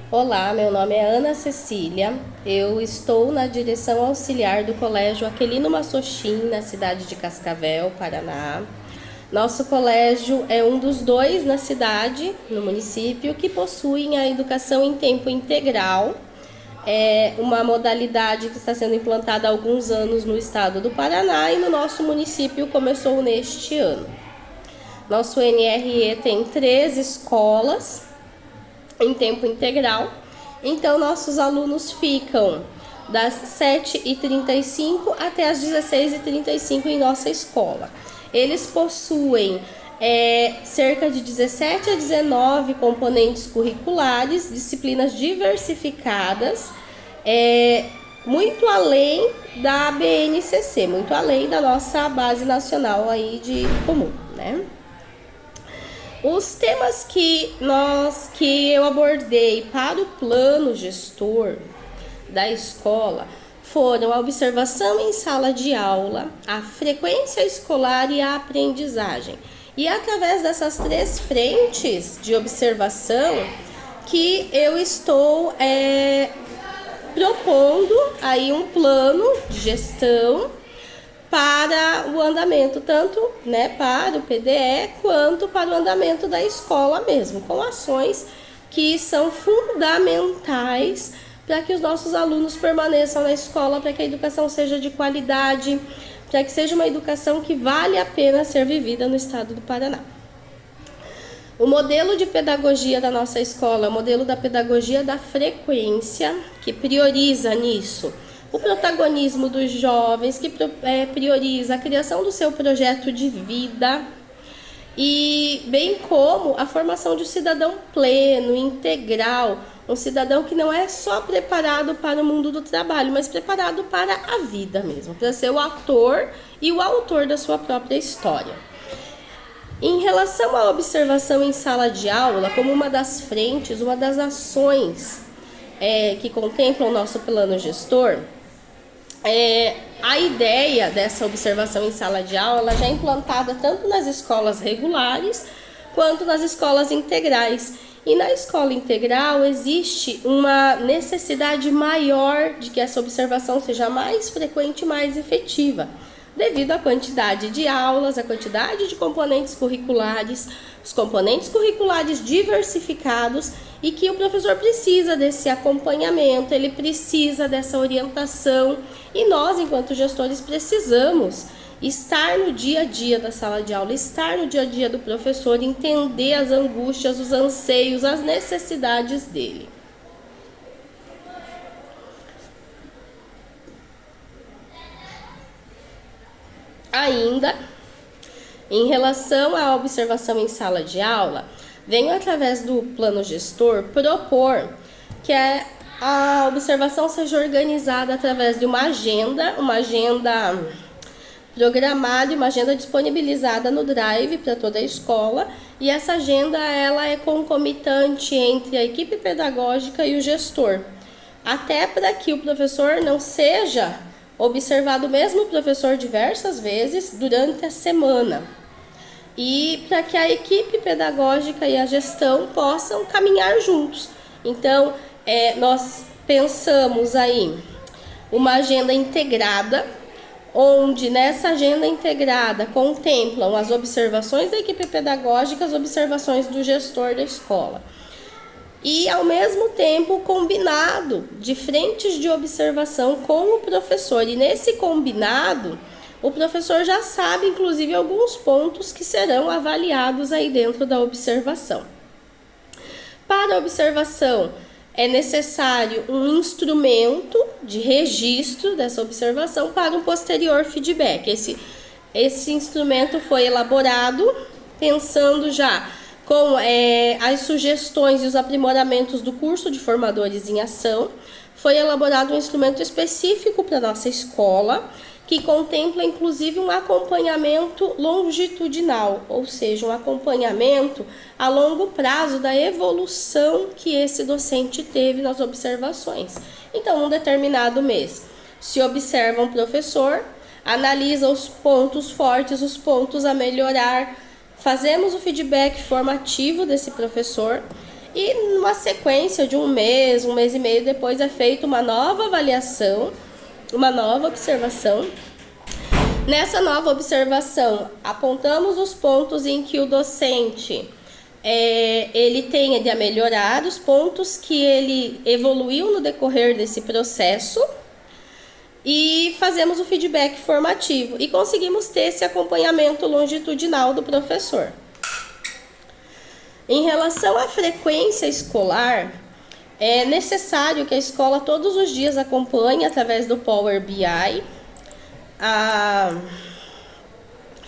Olá, meu nome é Ana Cecília. Eu estou na direção auxiliar do Colégio Aquilino Massochin, na cidade de Cascavel, Paraná. Nosso colégio é um dos dois na cidade, no município, que possuem a educação em tempo integral. É uma modalidade que está sendo implantada há alguns anos no estado do Paraná e no nosso município começou neste ano. Nosso NRE tem 3 escolas em tempo integral. Então, nossos alunos ficam das 7h35 até as 16h35 em nossa escola. Eles possuem cerca de 17 a 19 componentes curriculares, disciplinas diversificadas, muito além da BNCC, muito além da nossa base nacional aí de comum, né? Os temas que eu abordei para o plano gestor da escola foram a observação em sala de aula, a frequência escolar e a aprendizagem. E é através dessas 3 frentes de observação que eu estou propondo aí um plano de gestão para o andamento, tanto para o PDE quanto para o andamento da escola mesmo, com ações que são fundamentais para que os nossos alunos permaneçam na escola, para que a educação seja de qualidade, para que seja uma educação que vale a pena ser vivida no estado do Paraná. O modelo de pedagogia da nossa escola é o modelo da pedagogia da frequência, que prioriza nisso o protagonismo dos jovens, que prioriza a criação do seu projeto de vida e bem como a formação de um cidadão pleno, integral, um cidadão que não é só preparado para o mundo do trabalho, mas preparado para a vida mesmo, para ser o ator e o autor da sua própria história. Em relação à observação em sala de aula, como uma das frentes, uma das ações que contemplam o nosso plano gestor, a ideia dessa observação em sala de aula já é implantada tanto nas escolas regulares quanto nas escolas integrais. E na escola integral existe uma necessidade maior de que essa observação seja mais frequente e mais efetiva, devido à quantidade de aulas, à quantidade de componentes curriculares, os componentes curriculares diversificados e que o professor precisa desse acompanhamento, ele precisa dessa orientação e nós, enquanto gestores, precisamos estar no dia a dia da sala de aula, estar no dia a dia do professor, entender as angústias, os anseios, as necessidades dele. Ainda, em relação à observação em sala de aula, venho através do plano gestor propor que a observação seja organizada através de uma agenda programada e uma agenda disponibilizada no Drive para toda a escola, e essa agenda ela é concomitante entre a equipe pedagógica e o gestor, até para que o professor não seja observado mesmo o professor diversas vezes durante a semana e para que a equipe pedagógica e a gestão possam caminhar juntos. Então, nós pensamos aí uma agenda integrada, onde nessa agenda integrada contemplam as observações da equipe pedagógica, as observações do gestor da escola. E, ao mesmo tempo, combinado de frentes de observação com o professor. E nesse combinado, o professor já sabe, inclusive, alguns pontos que serão avaliados aí dentro da observação. Para a observação, é necessário um instrumento de registro dessa observação para um posterior feedback. Esse instrumento foi elaborado pensando já com as sugestões e os aprimoramentos do curso de formadores em ação. Foi elaborado um instrumento específico para a nossa escola, que contempla inclusive um acompanhamento longitudinal, ou seja, um acompanhamento a longo prazo da evolução que esse docente teve nas observações. Então, um determinado mês, se observa um professor, analisa os pontos fortes, os pontos a melhorar, fazemos o feedback formativo desse professor e numa sequência de um mês e meio depois é feita uma nova avaliação, uma nova observação. Nessa nova observação, apontamos os pontos em que o docente ele tem a melhorar, os pontos que ele evoluiu no decorrer desse processo, e fazemos o feedback formativo e conseguimos ter esse acompanhamento longitudinal do professor. Em relação à frequência escolar, é necessário que a escola todos os dias acompanhe através do Power BI a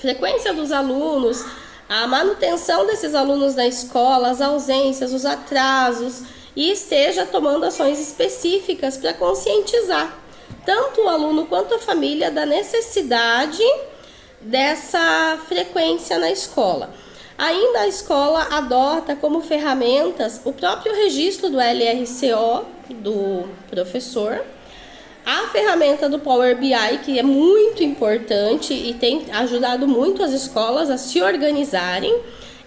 frequência dos alunos, a manutenção desses alunos na escola, as ausências, os atrasos, e esteja tomando ações específicas para conscientizar tanto o aluno quanto a família da necessidade dessa frequência na escola. Ainda a escola adota como ferramentas o próprio registro do LRCO do professor, a ferramenta do Power BI, que é muito importante e tem ajudado muito as escolas a se organizarem,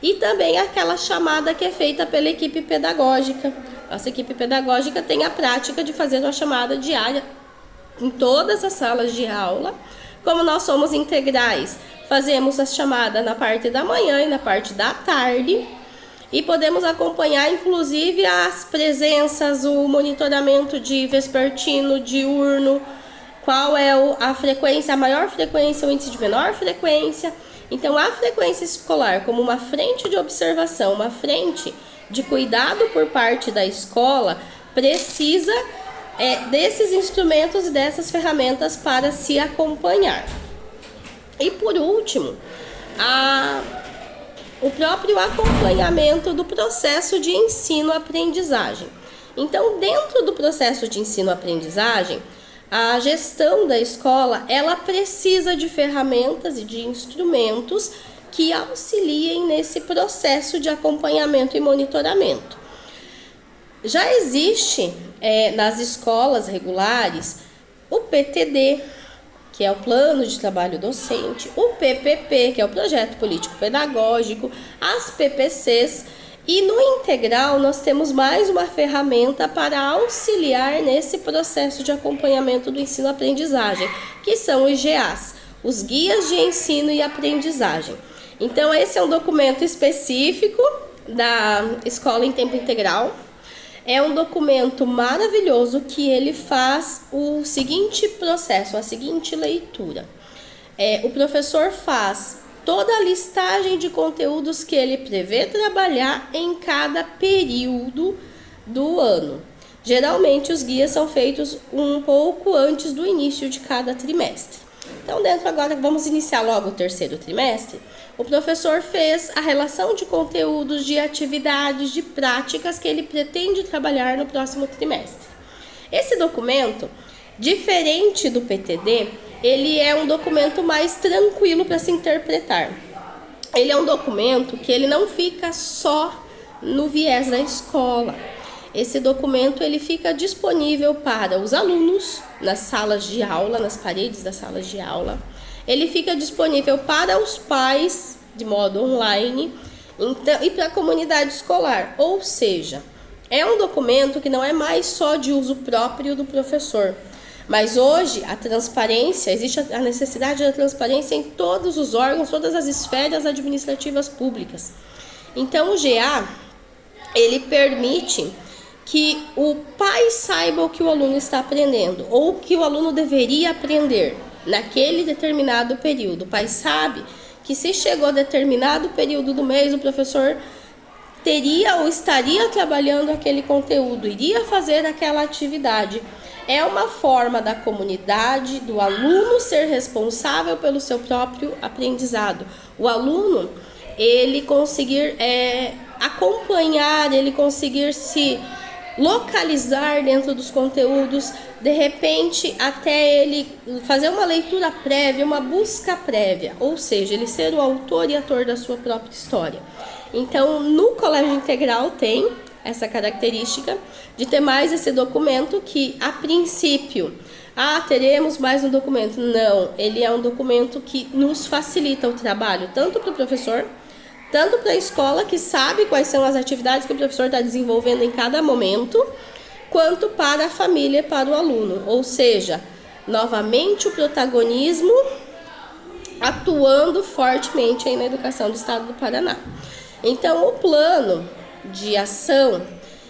e também aquela chamada que é feita pela equipe pedagógica. Nossa equipe pedagógica tem a prática de fazer uma chamada diária em todas as salas de aula. Como nós somos integrais, fazemos a chamada na parte da manhã e na parte da tarde, e podemos acompanhar inclusive as presenças, o monitoramento de vespertino, diurno, qual é a frequência, a maior frequência, o índice de menor frequência. Então a frequência escolar como uma frente de observação, uma frente de cuidado por parte da escola, precisa desses instrumentos e dessas ferramentas para se acompanhar. E por último, o próprio acompanhamento do processo de ensino-aprendizagem. Então, dentro do processo de ensino-aprendizagem, a gestão da escola, ela precisa de ferramentas e de instrumentos que auxiliem nesse processo de acompanhamento e monitoramento. Já existe nas escolas regulares o PTD, que é o Plano de Trabalho Docente, o PPP, que é o Projeto Político Pedagógico, as PPCs, e no integral nós temos mais uma ferramenta para auxiliar nesse processo de acompanhamento do ensino-aprendizagem, que são os GAs, os Guias de Ensino e Aprendizagem. Então esse é um documento específico da Escola em Tempo Integral. É um documento maravilhoso que ele faz o seguinte processo, a seguinte leitura. O professor faz toda a listagem de conteúdos que ele prevê trabalhar em cada período do ano. Geralmente os guias são feitos um pouco antes do início de cada trimestre. Então, agora vamos iniciar logo o terceiro trimestre. O professor fez a relação de conteúdos, de atividades, de práticas que ele pretende trabalhar no próximo trimestre. Esse documento, diferente do PTD, ele é um documento mais tranquilo para se interpretar. Ele é um documento que ele não fica só no viés da escola. Esse documento ele fica disponível para os alunos nas salas de aula, nas paredes das salas de aula. Ele fica disponível para os pais de modo online e para a comunidade escolar. Ou seja, é um documento que não é mais só de uso próprio do professor. Mas hoje a transparência, existe a necessidade da transparência em todos os órgãos, todas as esferas administrativas públicas. Então o GA, ele permite que o pai saiba o que o aluno está aprendendo ou o que o aluno deveria aprender naquele determinado período. O pai sabe que se chegou a determinado período do mês, o professor teria ou estaria trabalhando aquele conteúdo, iria fazer aquela atividade. É uma forma da comunidade, do aluno ser responsável pelo seu próprio aprendizado. O aluno, ele conseguir acompanhar, ele conseguir se localizar dentro dos conteúdos, de repente até ele fazer uma leitura prévia, uma busca prévia, ou seja, ele ser o autor e ator da sua própria história. Então, no Colégio Integral tem essa característica de ter mais esse documento que, a princípio, teremos mais um documento. Não, ele é um documento que nos facilita o trabalho, tanto para o professor, tanto para a escola, que sabe quais são as atividades que o professor está desenvolvendo em cada momento, quanto para a família e para o aluno. Ou seja, novamente o protagonismo atuando fortemente aí na educação do estado do Paraná. Então, o plano de ação,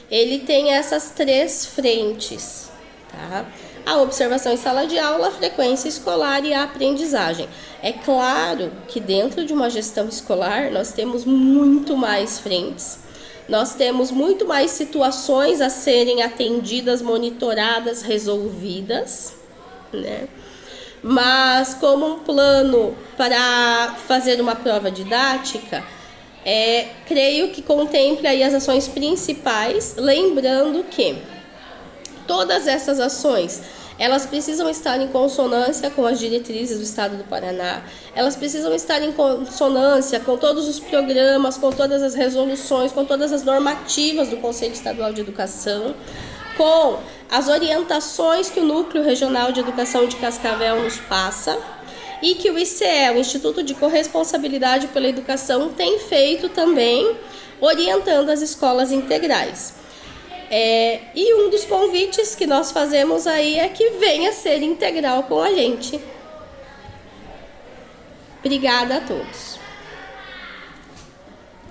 ele tem essas 3 frentes, tá? A observação em sala de aula, a frequência escolar e a aprendizagem. É claro que dentro de uma gestão escolar nós temos muito mais frentes, nós temos muito mais situações a serem atendidas, monitoradas, resolvidas, né? Mas como um plano para fazer uma prova didática, creio que contemple aí as ações principais, lembrando que todas essas ações, elas precisam estar em consonância com as diretrizes do Estado do Paraná, elas precisam estar em consonância com todos os programas, com todas as resoluções, com todas as normativas do Conselho Estadual de Educação, com as orientações que o Núcleo Regional de Educação de Cascavel nos passa e que o ICE, o Instituto de Corresponsabilidade pela Educação, tem feito também, orientando as escolas integrais. E um dos convites que nós fazemos aí é que venha ser integral com a gente. Obrigada a todos.